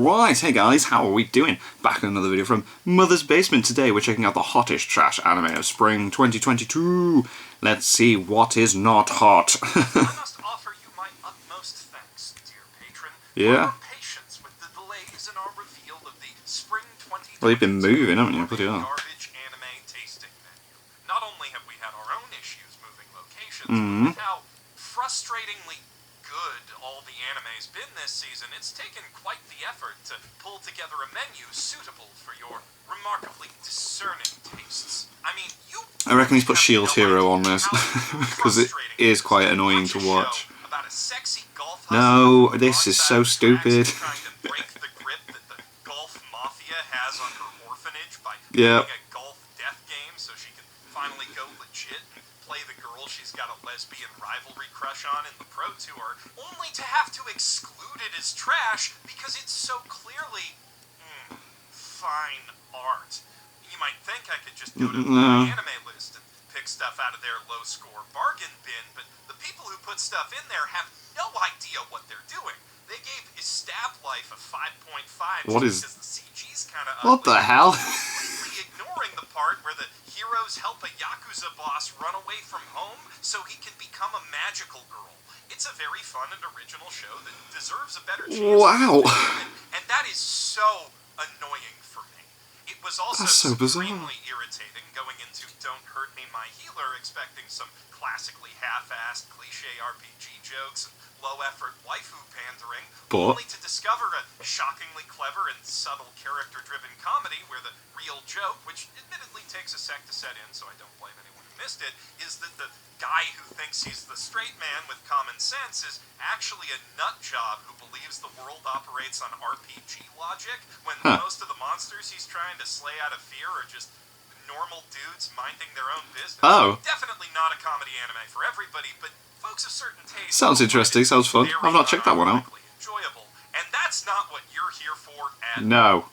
Right, hey guys, how are we doing? Back in another video from Mother's Basement. Today we're checking out the hottest trash anime of spring 2022. Let's see what is not hot. I must offer you my utmost thanks, dear patron, for your patience with the delays in our reveal of the spring 2022 Well, you've been moving, haven't you? Bloody hell. garbage anime tasting menu. Not only have we had our own issues moving locations, but with how frustratingly good all the anime's been this season, it's taken quite the effort to pull together a menu suitable for your remarkably discerning tastes. I mean, I reckon he's put Shield Hero on this because it is quite annoying to watch. About a sexy golf no, this is so stupid. Trying to break the grip that the golf mafia has on her orphanage by playing a golf death game so she can finally go legit and play the girl she's got a lesbian rivalry crush on in the Pro Tour, only to have to exclude it as trash because it's so clearly fine art. You might think I could just go to my anime list and pick stuff out of their low-score bargain bin, but the people who put stuff in there have no idea what they're doing. They gave Stab Life a 5.5 because the CG's kind of ugly. What the hell? Completely ignoring the part where the heroes help a Yakuza boss run away from home so he can become a magical girl. It's a very fun and original show that deserves a better chance. Wow. And that is so annoying for me. It was also extremely irritating going into Don't Hurt Me My Healer expecting some classically half-assed cliche RPG jokes and low-effort waifu pandering, only to discover a shockingly clever and subtle character-driven comedy where the real joke, which admittedly takes a sec to set in, so I don't blame anyone who missed it, is that the guy who thinks he's the straight man with common sense is actually a nutjob who believes the world operates on RPG logic when most of the monsters he's trying to slay out of fear are just normal dudes minding their own business. Definitely not a comedy anime for everybody, but folks of certain tastes. Sounds interesting, sounds fun. I've not checked that one out. Enjoyable. And that's not what you're here for at No,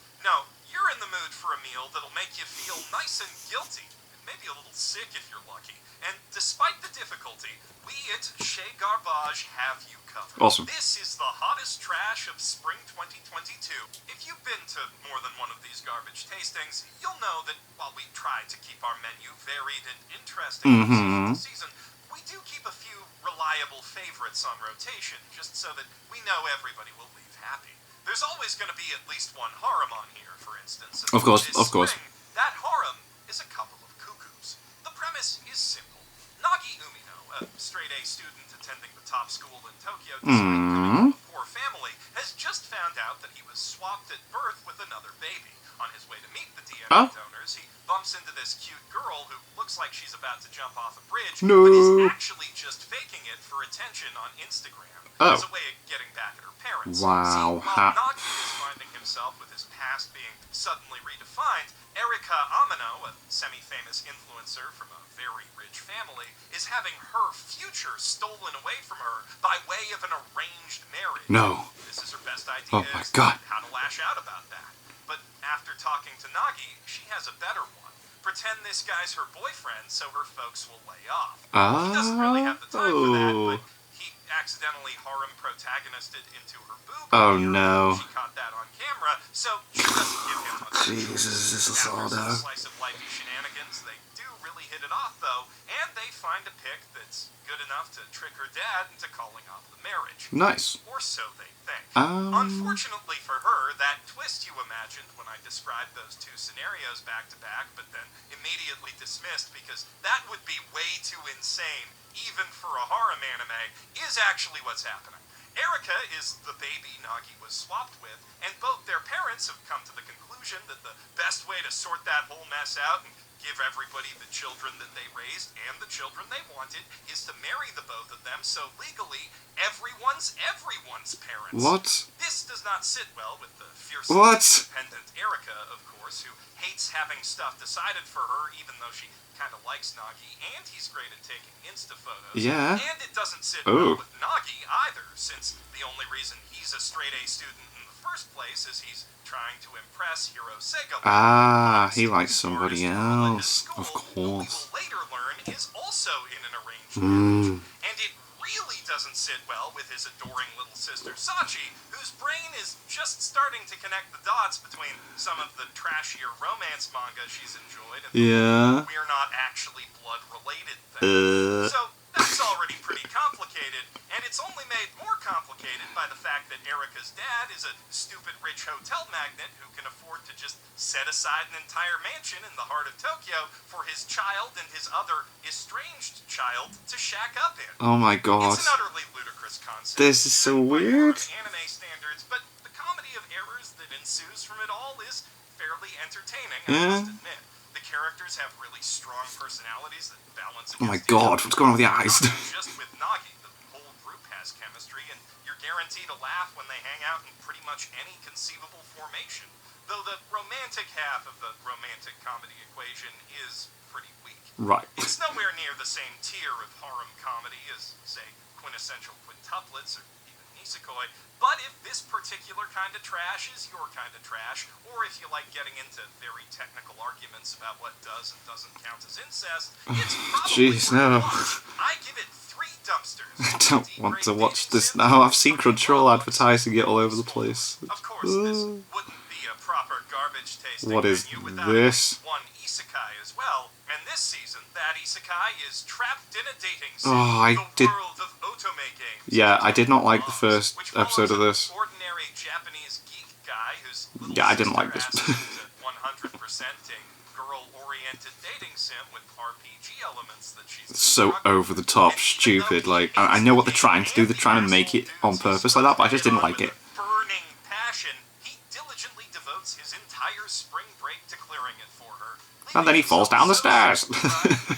you're in the mood for a meal that'll make you feel nice and guilty, and maybe a little sick if you're lucky. And despite the difficulty, we at Chez Garbage have you covered. Awesome. This is the hottest trash of spring 2022. If you've been to more than one of these garbage tastings, you'll know that while we try to keep our menu varied and interesting from season to season, we do keep a few reliable favorites on rotation, just so that we know everybody will leave happy. There's always going to be at least one harem on here, for instance. Of course. That harem is a couple of cuckoos. The premise is simple. Nagi Umino, a straight-A student attending the top school in Tokyo despite coming from a poor family, has just found out that he was swapped at birth with another baby. On his way to meet the DNA donors, he bumps into this cute girl who looks like she's about to jump off a bridge, but is actually just faking it for attention on Instagram as a way of getting back at her parents. Wow. See, while Nagi is finding himself with his past being suddenly redefined, Erika Amano, a semi-famous influencer from a very rich family, is having her future stolen away from her by way of an arranged marriage. No. This is her best idea. Oh my God. How to lash out about that. But after talking to Nagi, she has a better one. Pretend this guy's her boyfriend so her folks will lay off. He doesn't really have the time for that, but he accidentally harem protagonisted into her boob. Oh no. She caught that on camera, so she doesn't give him much. Jesus, this is all After some slice of life shenanigans, they do really hit it off though, and they find a pic that's good enough to trick her dad into calling off the marriage. Nice. Or so they think. Unfortunately for her, that twist you imagined when I described those two scenarios back to back, but then immediately dismissed because that would be way too insane, even for a harem anime, is actually what's happening. Erika is the baby Nagi was swapped with, and both their parents have come to the conclusion that the best way to sort that whole mess out and give everybody the children that they raised and the children they wanted is to marry the both of them, so legally, everyone's parents. What? This does not sit well with the fiercely independent Erika, of course, who hates having stuff decided for her, even though she kind of likes Nagi, and he's great at taking Insta photos. Yeah. And it doesn't sit well with Nagi either, since the only reason he's a straight-A student in the first place is he's trying to impress Hiro Sega. He likes somebody else. Of course. Who we will later learn is also in an arranged marriage. And it really doesn't sit well with his adoring little sister Sachi, whose brain is just starting to connect the dots between some of the trashier romance manga she's enjoyed and the we're not actually blood-related thing. So that's already pretty complicated, and it's only made more complicated by the fact that Erika's dad is a stupid rich hotel magnate who can afford to just set aside an entire mansion in the heart of Tokyo for his child and his other estranged child to shack up in. Oh my god. It's an utterly ludicrous concept. This is so weird. Anime standards, but the comedy of errors that ensues from it all is fairly entertaining, I must admit. The characters have really strong personalities that balance against Oh my god, what's going on with the eyes? Just with Nagi, the whole group has chemistry, and you're guaranteed to laugh when they hang out in pretty much any conceivable formation. Though the romantic half of the romantic comedy equation is pretty weak. Right. It's nowhere near the same tier of harem comedy as, say, quintessential quintuplets or even nisekoi, but if this particular kind of trash is your kind of trash, or if you like getting into very technical arguments about what does and doesn't count as incest, it's probably I give it 3 dumpsters. I don't want to watch this now. I've seen Crunchyroll advertising it all over the place. Of course, this wouldn't be a proper garbage tasting What is menu without this? one isekai as well. And this season, that isekai is trapped in a dating sim, the world of otome games. Yeah, I did not like the first episode of this. Ordinary Japanese geek guy whose I didn't like this. 100%ing girl-oriented dating sim with RPG elements that she's So over the top, stupid. Like, I know what they're trying to do. They're trying to make it on purpose like that, but I just didn't like it. Burning passion, he diligently devotes his entire spring break to clearing it for her. And then he falls down the stairs.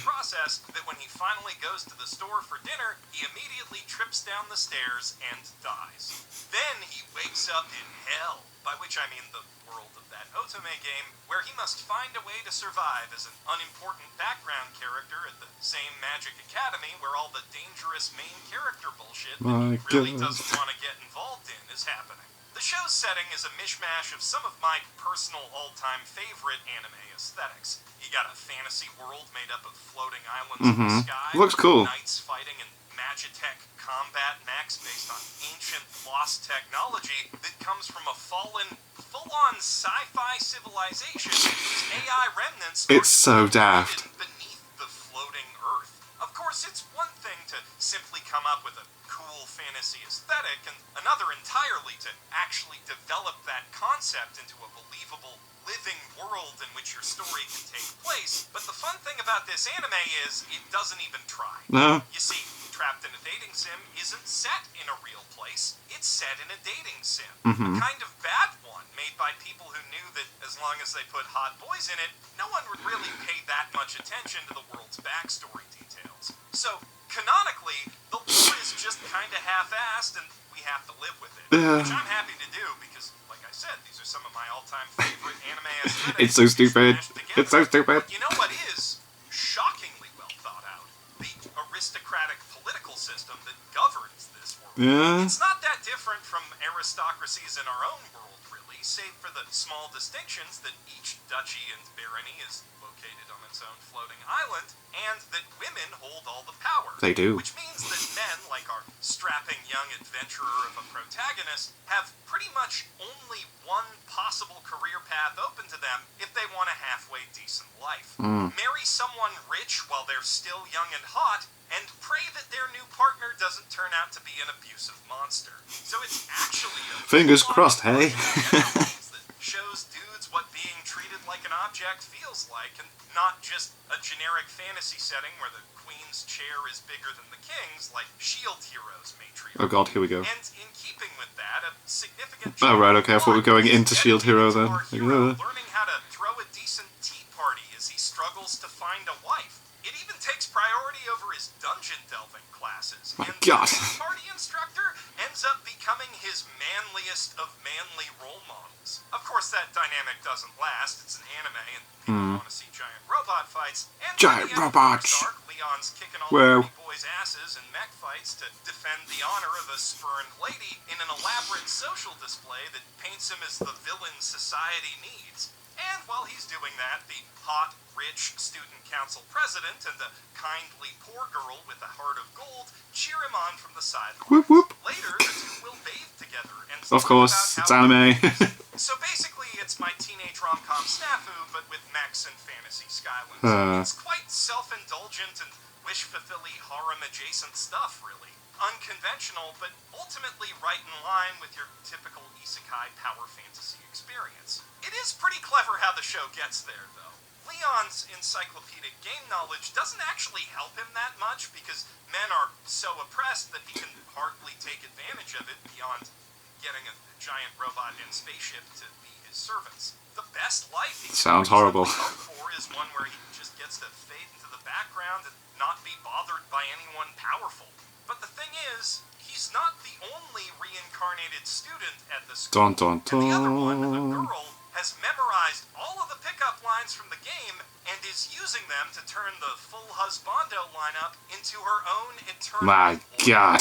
Process that when he finally goes to the store for dinner, he immediately trips down the stairs and dies. Then he wakes up in hell, by which I mean the world of that otome game, where he must find a way to survive as an unimportant background character at the same magic academy where all the dangerous main character bullshit that he really doesn't want to get involved in is happening. The show's setting is a mishmash of some of my personal all-time favorite anime aesthetics. You got a fantasy world made up of floating islands in the sky, Looks cool. knights fighting in Magitech combat mechs based on ancient lost technology that comes from a fallen, full-on sci-fi civilization whose AI remnants It's so daft. beneath the floating Earth. Of course, it's one thing to simply come up with a cool fantasy aesthetic, and another entirely to actually develop that concept into a believable, living world in which your story can take place. But the fun thing about this anime is it doesn't even try. No. You see, Trapped in a Dating Sim isn't set in a real place. It's set in a dating sim. A kind of bad one, made by people who knew that as long as they put hot boys in it, no one would really pay that much attention to the world's backstory details. So, canonically, the lore is just kind of half-assed, and we have to live with it. Which I'm happy to do, because, like I said, these are some of my all-time favorite anime aesthetics. It's so stupid. It's so stupid. But you know what is shockingly well thought out? The aristocratic political system that governs this world. Yeah. It's not that different from aristocracies in our own world, really, save for the small distinctions that each duchy and barony is located on its own floating island, and that women hold all the power. They do. Which means that men, like our strapping young adventurer of a protagonist, have pretty much only one possible career path open to them if they want a halfway decent life. Marry someone rich while they're still young and hot, and pray that their new partner doesn't turn out to be an abusive monster. So it's actually a Fingers crossed, hey? that shows dudes what being treated like an object feels like, and not just a generic fantasy setting where the queen's chair is bigger than the king's, like S.H.I.E.L.D. heroes matriarchy. Oh god, here we go. And in keeping with that, a significant Oh right, okay, I thought we were going into S.H.I.E.L.D. hero then. our hero learning how to throw a decent tea party as he struggles to find a wife. It even takes priority over his dungeon delving classes. My and god. the party instructor ends up becoming his manliest of manly role models. Of course, that dynamic doesn't last. It's an anime, and people want to see giant robot fights. And Giant by the end of robots. the first arc, Leon's kicking all Whoa. the pretty boys' asses in mech fights to defend the honor of a spurned lady in an elaborate social display that paints him as the villain society needs. And while he's doing that, the hot, rich student council president and the kindly poor girl with a heart of gold cheer him on from the sidelines. Whoop whoop. Later, the two will bathe together and Of course, it's anime. So basically, it's my teenage rom-com snafu, but with mechs and fantasy Skylands. It's quite self-indulgent and wish-fulfilling harem-adjacent stuff, really. Unconventional, but ultimately right in line with your typical isekai power fantasy experience. It is pretty clever how the show gets there, though. Leon's encyclopedic game knowledge doesn't actually help him that much because men are so oppressed that he can hardly take advantage of it beyond getting a giant robot in spaceship to be his servants. The best life he Sounds horrible. hope for is one where he just gets to fade into the background and not be bothered by anyone powerful. But the thing is, he's not the only reincarnated student at the school. Dun, dun, dun. And the other one, the girl, has memorized all of the pickup lines from the game and is using them to turn the full husbando lineup into her own eternal. My God.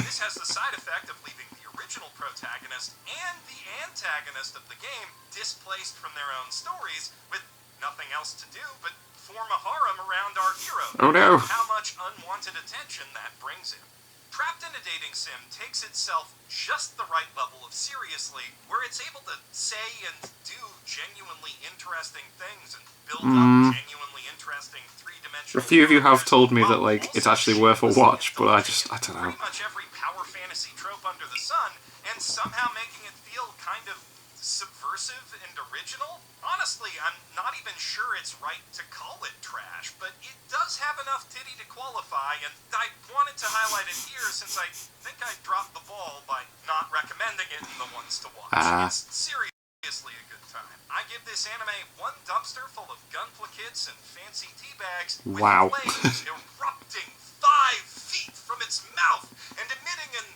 This has the side effect of leaving the original protagonist and the antagonist of the game displaced from their own stories with nothing else to do but form a harem around our hero. Oh no. How much unwanted attention that brings him. Trapped in a dating sim takes itself just the right level of seriously, where it's able to say and do genuinely interesting things and build up genuinely interesting three-dimensional. A few of you have characters, told me that while like it's also actually worth a shamelessly watch, but I indulging don't in know. Pretty much every power fantasy trope under the sun, and somehow making it feel kind of subversive and original. Honestly, I'm not even sure it's right to call it trash, but it does have enough titty to qualify, and I wanted to highlight it here since I think I dropped the ball by not recommending it in the ones to watch. It's seriously a good time. I give this anime one dumpster full of gunpla kits and fancy tea bags with Wow. flames erupting 5 feet from its mouth and emitting an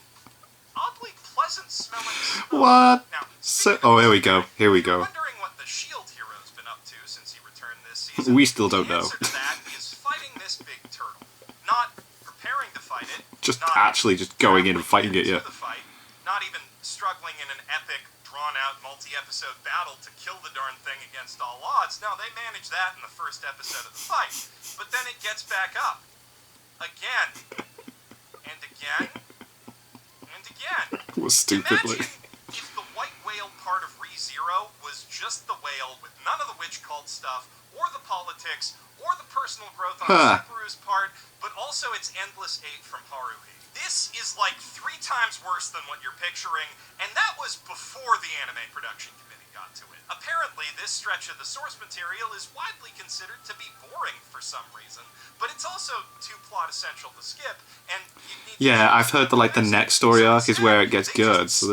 oddly pleasant smelling smoke. What? Now, So, speaking of here we go. Here we if you're go. wondering what the Shield hero's been up to since he returned this season, We still don't the know. answer to that is fighting this big turtle. Not preparing to fight it. Just not actually just going in and fighting traveling it, into yeah. the fight, not even struggling in an epic, drawn-out, multi-episode battle to kill the darn thing against all odds. No, they manage that in the first episode of the fight. But then it gets back up. Again. And again. And again. Stupidly. Imagine if the white whale part of ReZero was just the whale with none of the witch-cult stuff, or the politics, or the personal growth on Sakuru's part, but also its endless aid from Haruhi. This is like 3 times worse than what you're picturing, and that was before the anime production committee got to it. Apparently, this stretch of the source material is widely considered to be boring for some reason, but it's also too plot essential to skip, and you need Yeah, I've heard that like the next story arc is where it gets good, so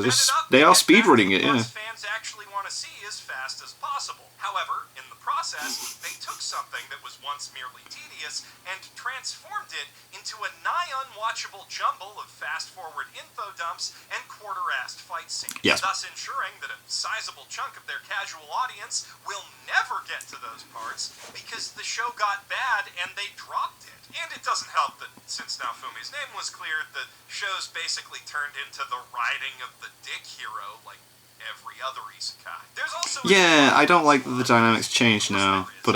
they are speedrunning it, yeah. Fans actually want to see as fast as possible. However, in the process, they took something that was once merely tedious and transformed it into a nigh unwatchable jumble of fast-forward info dumps and quarter-assed fight scenes, Yes. thus ensuring that a sizable chunk of their casual audience will never get to those parts because the show got bad and they dropped it. And it doesn't help that since Naofumi's name was cleared, the show's basically turned into the riding of the dick hero like every other isekai. There's also Yeah, I don't like that the dynamics changed now, but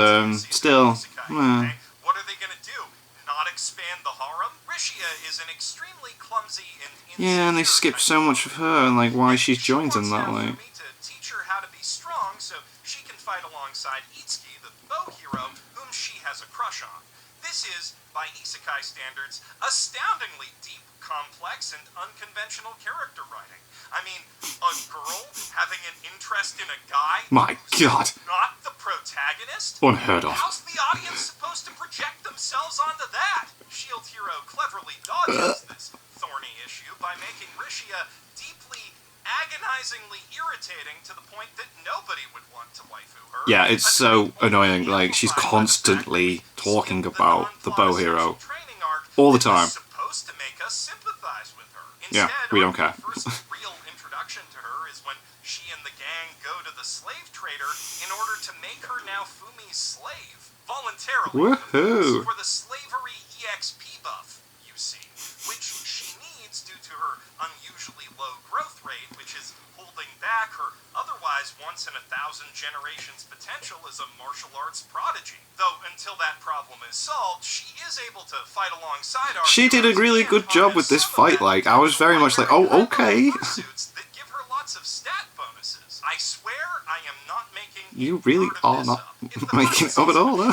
still. What are they gonna do? Not expand the harem? Rishia is an extremely clumsy and Yeah, and they skip so much of her and like why she's joined in that way. Me to teach her how to be strong so she can fight alongside Itsuki, the bow hero, whom she has a crush on. This is, by isekai standards, astoundingly deep, complex, and unconventional character writing. I mean, a girl having an interest in a guy My who's God. not the protagonist? Unheard of. How's the audience supposed to project themselves onto that? Shield Hero cleverly dodges this thorny issue by making Rishia deeply, agonizingly irritating to the point that nobody would want to waifu her. Yeah, it's so annoying. Like she's constantly talking about the bow hero all the time. Supposed to make us sympathize with her. Yeah, Instead, we don't care. The first real introduction to her is when she and the gang go to the slave trader in order to make her Naofumi's slave. Voluntarily. Woohoo! For the slavery EXP buff, you see, which she needs due to her unusually low growth rate, which is holding back her otherwise once-in-a-thousand generations potential as a martial arts prodigy. Though, until that problem is solved, she is able to fight alongside our She did a really good job with this fight, like, I was very much like, oh, okay. That give her lots of stat bonuses. I swear I am not making You really are not making it up at all, though.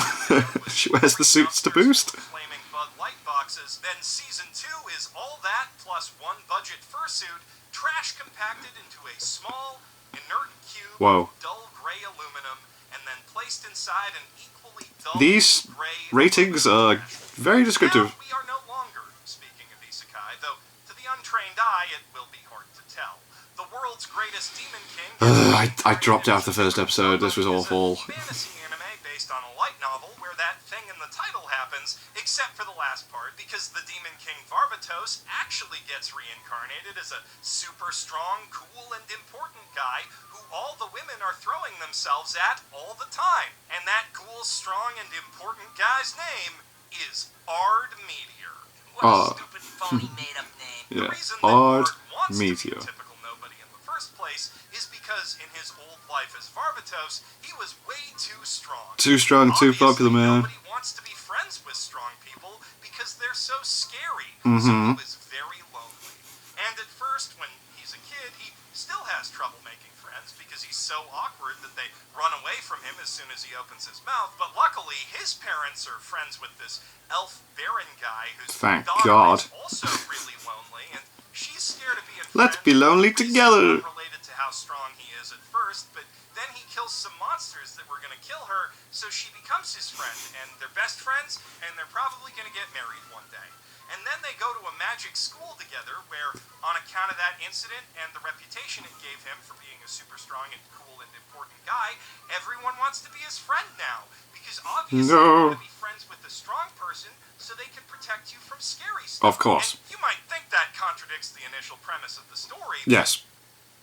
She wears the suits to boost. Flaming Bud Light boxes, then Season 2 is all that plus one budget fursuit, trash compacted into a small, inert cube of dull gray aluminum, and then placed inside an equally dull These gray ratings are very descriptive. Now we are no longer speaking of isekai, though to the untrained eye it will be hard to tell. The world's greatest demon king. I dropped out the first episode. This was awful. Fantasy anime based on a light novel where that thing in the title happens, except for the last part, because the demon king Varvatos actually gets reincarnated as a super strong, cool, and important guy who all the women are throwing themselves at all the time. And that cool, strong, and important guy's name is Ard Meteor. What a stupid, phony, made-up name. Yeah, The reason Ard that Ard wants Meteor. to be a typical nobody in the first place is because in his old life as Varvatos, he was way too strong. Too strong, too Obviously, popular, man. Nobody wants to be friends with strong people because they're so scary. Mm-hmm. So he was very lonely. And at first, when he's a kid, he still has trouble making friends because he's so awkward that they run away from him as soon as he opens his mouth. But luckily, his parents are friends with this elf baron guy whose Thank daughter God. is also really lonely, and she's scared of being Let's friends be lonely with a reason together. unrelated to how strong he is at first, but then he kills some monsters that were going to kill her, so she becomes his friend, and they're best friends, and they're probably going to get married one day. And then they go to a magic school together where, on account of that incident and the reputation it gave him for being a super strong and cool and important guy, everyone wants to be his friend now. Because obviously you want to be friends with a strong person so they can protect you from scary stuff. Of course. And you might think that contradicts the initial premise of the story. Yes.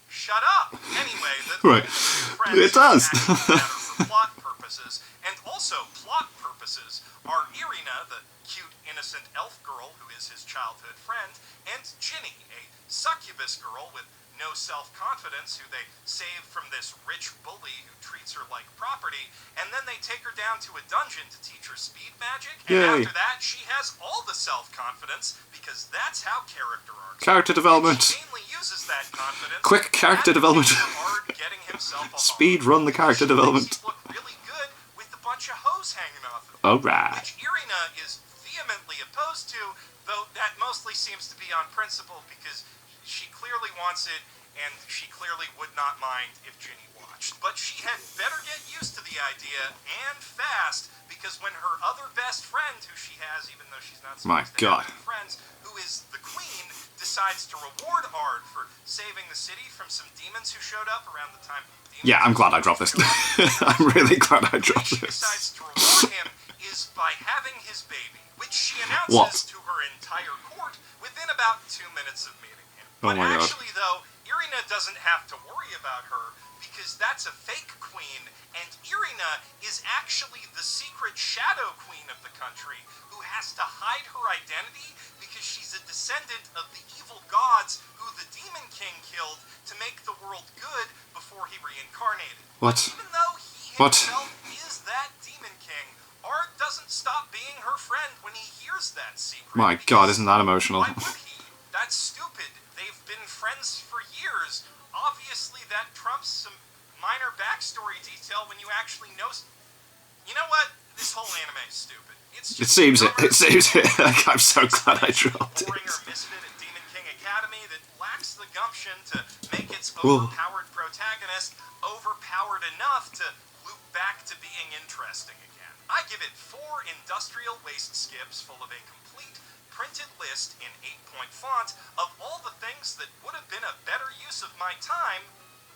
Shut up! Anyway, Right. It does. actually matter for plot purposes, and also plot purposes are Irina, the cute, innocent elf girl who is his childhood friend, and Ginny, a succubus girl with no self-confidence who they save from this rich bully who treats her like property, and then they take her down to a dungeon to teach her speed magic, and Yay. after that she has all the self-confidence, because that's how character arcs Character work. development. She mainly uses that confidence. Quick character at development. Ard getting himself a Speed home. run the character She development. makes it look really good with a bunch of hoes hanging off of it. Alright. Which Irina is vehemently opposed to, though that mostly seems to be on principle because she clearly wants it and she clearly would not mind if Ginny watched. But she had better get used to the idea, and fast, because when her other best friend, who she has even though she's not My supposed to God. have any friends, who is the queen, decides to reward Ard for saving the city from some demons who showed up around the time. Yeah, I'm glad I dropped this. I'm really glad I dropped She this. decides to reward him is by having his baby, which she announces What? to her entire court within about 2 minutes of meeting him. Oh But my God. actually, though, Irina doesn't have to worry about her because that's a fake queen, and Irina is actually the secret shadow queen of the country who has to hide her identity because she's a descendant of the evil gods who the Demon King killed to make the world good before he reincarnated. What? Even though he What? himself is that Demon King, Ard doesn't stop being her friend when he hears that secret. My because God, isn't that emotional? Why would he? That's stupid. They've been friends for years. Obviously, that trumps some minor backstory detail when you actually know. You know what? This whole anime is stupid. It's It just seems it. another It seems it. I'm so it's glad I a dropped boring it. or misfit at Demon King Academy that lacks the gumption to make its Whoa. overpowered protagonist overpowered enough to loop back to being interesting again. I give it 4 industrial waste skips full of a complete printed list in 8-point font of all the things that would have been a better use of my time,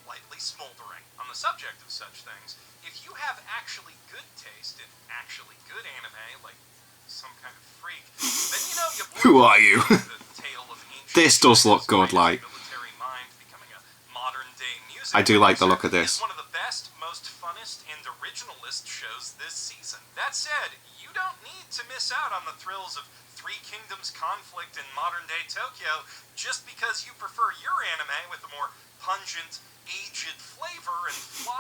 lightly smoldering. On the subject of such things, if you have actually good taste in actually good anime, like some kind of freak, then you know you Who are you? the tale of ancient This does look Greece's good, like. military mind becoming a modern-day music I do like the producer look of this. is one of the best, most funnest, and originalist shows this season. That said, you don't need to miss out on the thrills of Three Kingdoms conflict in modern-day Tokyo just because you prefer your anime with a more pungent, aged flavor and fly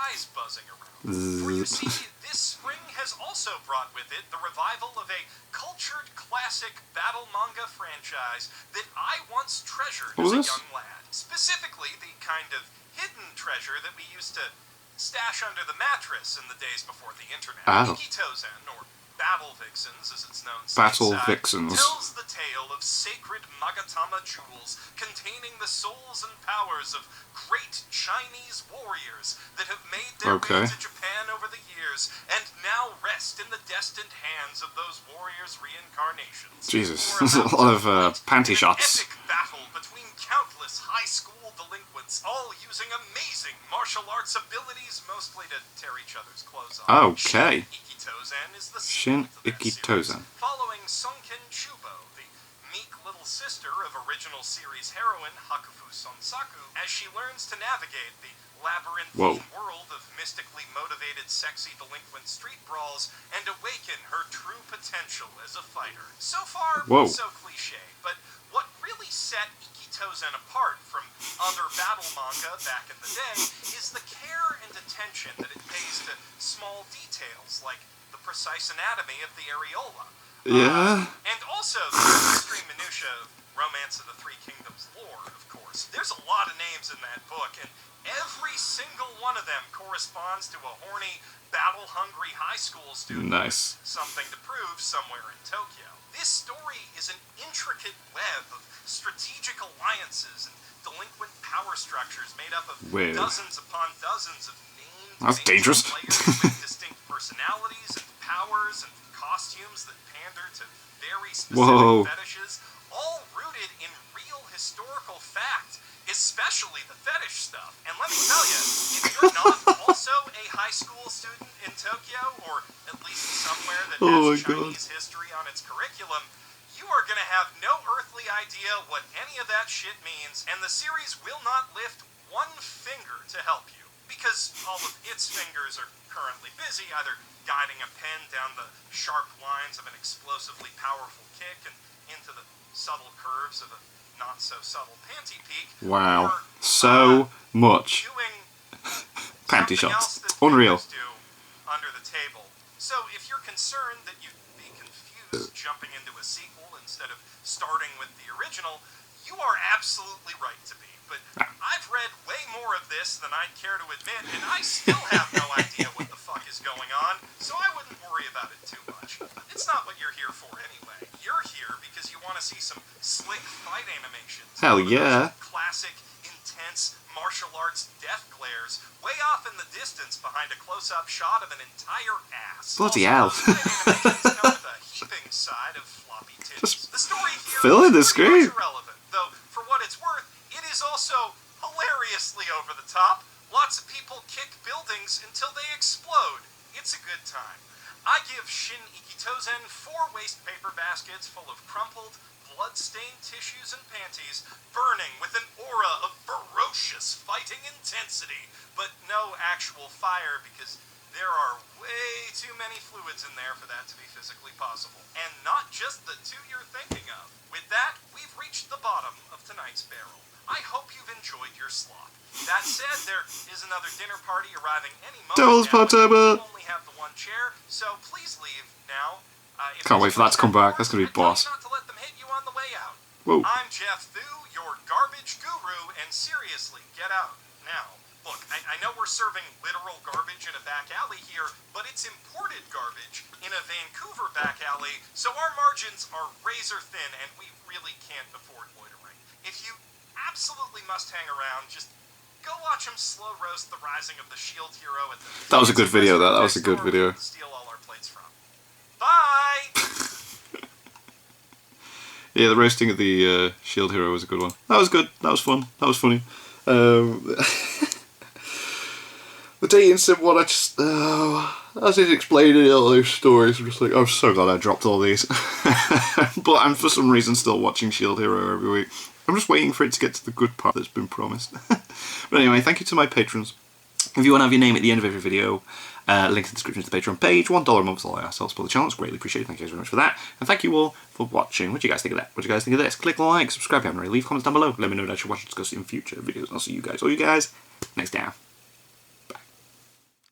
buzzing around. For you see, this spring has also brought with it the revival of a cultured classic battle manga franchise that I once treasured as a young lad. Specifically, the kind of hidden treasure that we used to stash under the mattress in the days before the internet. Ikitozen, or Battle Vixens, as it's known Battle stateside, Vixens. tells the tale of sacred Magatama jewels containing the souls and powers of great Chinese warriors that have made their way to Japan over the years and now rest in the destined hands of those warriors' reincarnations. Jesus, there's a lot of panty shots. An epic battle between countless high school delinquents, all using amazing martial arts abilities, mostly to tear each other's clothes off. Okay. Ikitozen is the Shin Ikitozen. Following Sunken Chubo, the meek little sister of original series heroine Hakufu Sonsaku, as she learns to navigate the labyrinthine world of mystically motivated sexy delinquent street brawls and awaken her true potential as a fighter. So far, so cliche, but what really set Ikitozen apart from other battle manga back in the day is the care and attention that it pays to small details like the precise anatomy of the areola. And also the extreme minutiae of Romance of the Three Kingdoms lore, of course. There's a lot of names in that book, and every single one of them corresponds to a horny, battle-hungry high school student with something to prove somewhere in Tokyo. This story is an intricate web of strategic alliances and delinquent power structures made up of dozens upon dozens of named dangerous players with distinct personalities and powers and costumes that pander to very specific fetishes, all rooted in real historical fact, especially the fetish stuff. And let me tell you, if you're not also a high school student in Tokyo, or at least somewhere that has Chinese history on its curriculum, you are going to have no earthly idea what any of that shit means, and the series will not lift one finger to help you, because all of its fingers are currently busy either guiding a pen down the sharp lines of an explosively powerful kick and into the subtle curves of a not-so-subtle panty peek. Wow. So much. Doing panty shots. Unreal. Do under the table. So if you're concerned that you'd be confused jumping into a sequel instead of starting with the original, you are absolutely right to be. But I've read way more of this than I'd care to admit, and I still have no idea what the fuck is going on, so I wouldn't worry about it too much. It's not what you're here for anyway. You're here because you want to see some slick fight animations. Hell yeah. Classic, intense martial arts death glares way off in the distance behind a close-up shot of an entire ass. Bloody hell. Animations come with a heaping side of floppy titties. The story here fill in the is screen. pretty much irrelevant, though for what it's worth, it is also hilariously over the top. Lots of people kick buildings until they explode. It's a good time. I give Shin Ikitozen 4 waste paper baskets full of crumpled, blood-stained tissues and panties, burning with an aura of ferocious fighting intensity, but no actual fire because there are way too many fluids in there for that to be physically possible. And not just the 2 you're thinking of. With that, we've reached the bottom of tonight's barrel. I hope you've enjoyed your slot. That said, there is another dinner party arriving any moment now. We only have the 1 chair, so please leave now. Can't wait for that to come back. That's going to be boss. Not to let them hit you on the way out. Whoa. I'm Jeff Thu, your garbage guru, and seriously, get out now. Look, I know we're serving literal garbage in a back alley here, but it's imported garbage in a Vancouver back alley, so our margins are razor thin, and we really can't afford loitering. If you absolutely must hang around, just go watch them slow roast the rising of the Shield hero at the... That was a good video, that was a good video. Steal all our plates from. Bye! Yeah, the roasting of the Shield hero was a good one. That was good, that was fun, that was funny. The dating sim one, I didn't explain any of those stories. I'm just like, I'm so glad I dropped all these. But I'm for some reason still watching Shield Hero every week. I'm just waiting for it to get to the good part that's been promised. But anyway, thank you to my patrons. If you want to have your name at the end of every video, link in the description to the Patreon page. $1 a month is all I ask to help support the channel. It's greatly appreciated. Thank you guys very much for that. And thank you all for watching. What do you guys think of that? What do you guys think of this? Click like, subscribe if you haven't already. Leave comments down below. Let me know that you should watch and discuss in future videos. And I'll see you guys, all you guys, next time.